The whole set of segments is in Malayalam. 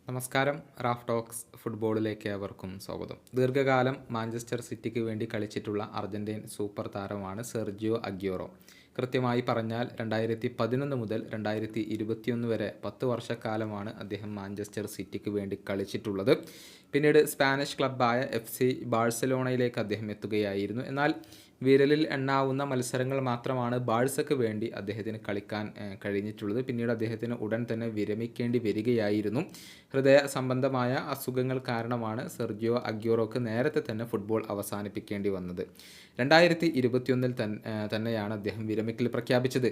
നമസ്കാരം. റാഫ് ടോക്സ് ഫുട്ബോളിലേക്ക് ഏവർക്കും സ്വാഗതം. ദീർഘകാലം മാഞ്ചസ്റ്റർ സിറ്റിക്ക് വേണ്ടി കളിച്ചിട്ടുള്ള അർജന്റീൻ സൂപ്പർ താരമാണ് സെർജിയോ അഗ്യൂറോ. കൃത്യമായി പറഞ്ഞാൽ 2011 മുതൽ 2021 വരെ 10 വർഷക്കാലമാണ് അദ്ദേഹം മാഞ്ചസ്റ്റർ സിറ്റിക്ക് വേണ്ടി കളിച്ചിട്ടുള്ളത്. പിന്നീട് സ്പാനിഷ് ക്ലബ്ബായ FC ബാഴ്സലോണയിലേക്ക് അദ്ദേഹം എത്തുകയായിരുന്നു. എന്നാൽ വിരലിൽ എണ്ണാവുന്ന മത്സരങ്ങൾ മാത്രമാണ് ബാഴ്സയ്ക്ക് വേണ്ടി അദ്ദേഹത്തിന് കളിക്കാൻ കഴിഞ്ഞിട്ടുള്ളത്. പിന്നീട് അദ്ദേഹത്തിന് ഉടൻ തന്നെ വിരമിക്കേണ്ടി വരികയായിരുന്നു. ഹൃദയ സംബന്ധമായ അസുഖങ്ങൾ കാരണമാണ് സെർജിയോ അഗ്യൂറോക്ക് നേരത്തെ തന്നെ ഫുട്ബോൾ അവസാനിപ്പിക്കേണ്ടി വന്നത്. 2021 തന്നെയാണ് അദ്ദേഹം വിരമിക്കൽ പ്രഖ്യാപിച്ചത്.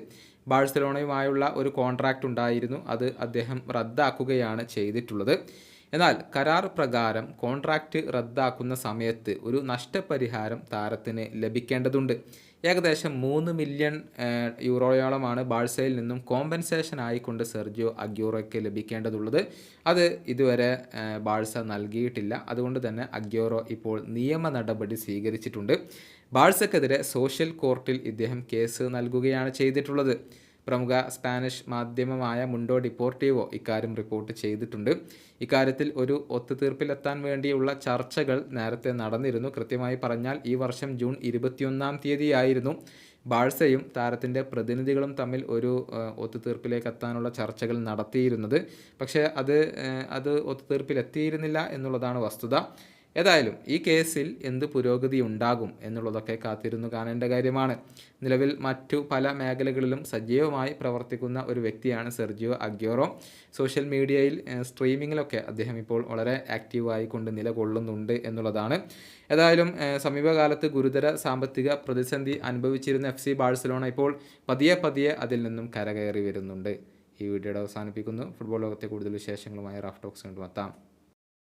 ബാഴ്സലോണയുമായുള്ള ഒരു കോൺട്രാക്റ്റ് ഉണ്ടായിരുന്നു, അത് അദ്ദേഹം റദ്ദാക്കുകയാണ് ചെയ്തിട്ടുള്ളത്. എന്നാൽ കരാർ പ്രകാരം കോൺട്രാക്റ്റ് റദ്ദാക്കുന്ന സമയത്ത് ഒരു നഷ്ടപരിഹാരം താരത്തിന് ലഭിക്കേണ്ടതുണ്ട്. ഏകദേശം 3 മില്യൺ യൂറോയോളമാണ് ബാഴ്സയിൽ നിന്നും കോമ്പൻസേഷൻ ആയിക്കൊണ്ട് സെർജിയോ അഗ്യൂറോയ്ക്ക് ലഭിക്കേണ്ടതുള്ളത്. അത് ഇതുവരെ ബാഴ്സ നൽകിയിട്ടില്ല. അതുകൊണ്ട് തന്നെ അഗ്യൂറോ ഇപ്പോൾ നിയമ നടപടി സ്വീകരിച്ചിട്ടുണ്ട്. ബാഴ്സക്കെതിരെ സോഷ്യൽ കോർട്ടിൽ ഇദ്ദേഹം കേസ് നൽകുകയാണ് ചെയ്തിട്ടുള്ളത്. പ്രമുഖ സ്പാനിഷ് മാധ്യമമായ മുണ്ടോ ഡിപ്പോർട്ടീവോ ഇക്കാര്യം റിപ്പോർട്ട് ചെയ്തിട്ടുണ്ട്. ഇക്കാര്യത്തിൽ ഒരു ഒത്തുതീർപ്പിലെത്താൻ വേണ്ടിയുള്ള ചർച്ചകൾ നേരത്തെ നടന്നിരുന്നു. കൃത്യമായി പറഞ്ഞാൽ ഈ വർഷം ജൂൺ 21 തീയതിയായിരുന്നു ബാഴ്സയും താരത്തിൻ്റെ പ്രതിനിധികളും തമ്മിൽ ഒരു ഒത്തുതീർപ്പിലേക്ക് എത്താനുള്ള ചർച്ചകൾ നടത്തിയിരുന്നത്. പക്ഷേ അത് ഒത്തുതീർപ്പിലെത്തിയിരുന്നില്ല എന്നുള്ളതാണ് വസ്തുത. ഏതായാലും ഈ കേസിൽ എന്ത് പുരോഗതി ഉണ്ടാകും എന്നുള്ളതൊക്കെ കാത്തിരുന്നു കാണേണ്ട കാര്യമാണ്. നിലവിൽ മറ്റു പല മേഖലകളിലും സജീവമായി പ്രവർത്തിക്കുന്ന ഒരു വ്യക്തിയാണ് സെർജിയോ അഗ്യൂറോ. സോഷ്യൽ മീഡിയയിൽ സ്ട്രീമിങ്ങിലൊക്കെ അദ്ദേഹം ഇപ്പോൾ വളരെ ആക്റ്റീവായി കൊണ്ട് നിലകൊള്ളുന്നുണ്ട് എന്നുള്ളതാണ്. ഏതായാലും സമീപകാലത്ത് ഗുരുതര സാമ്പത്തിക പ്രതിസന്ധി അനുഭവിച്ചിരുന്ന FC ബാഴ്സലോണ ഇപ്പോൾ പതിയെ അതിൽ നിന്നും കരകയറി വരുന്നുണ്ട്. ഈ വീഡിയോയുടെ അവസാനിപ്പിക്കുന്നു. ഫുട്ബോൾ ലോകത്തെ കൂടുതൽ വിശേഷങ്ങളുമായി റാഫ് ടോക്സ് കണ്ടുമെത്താം.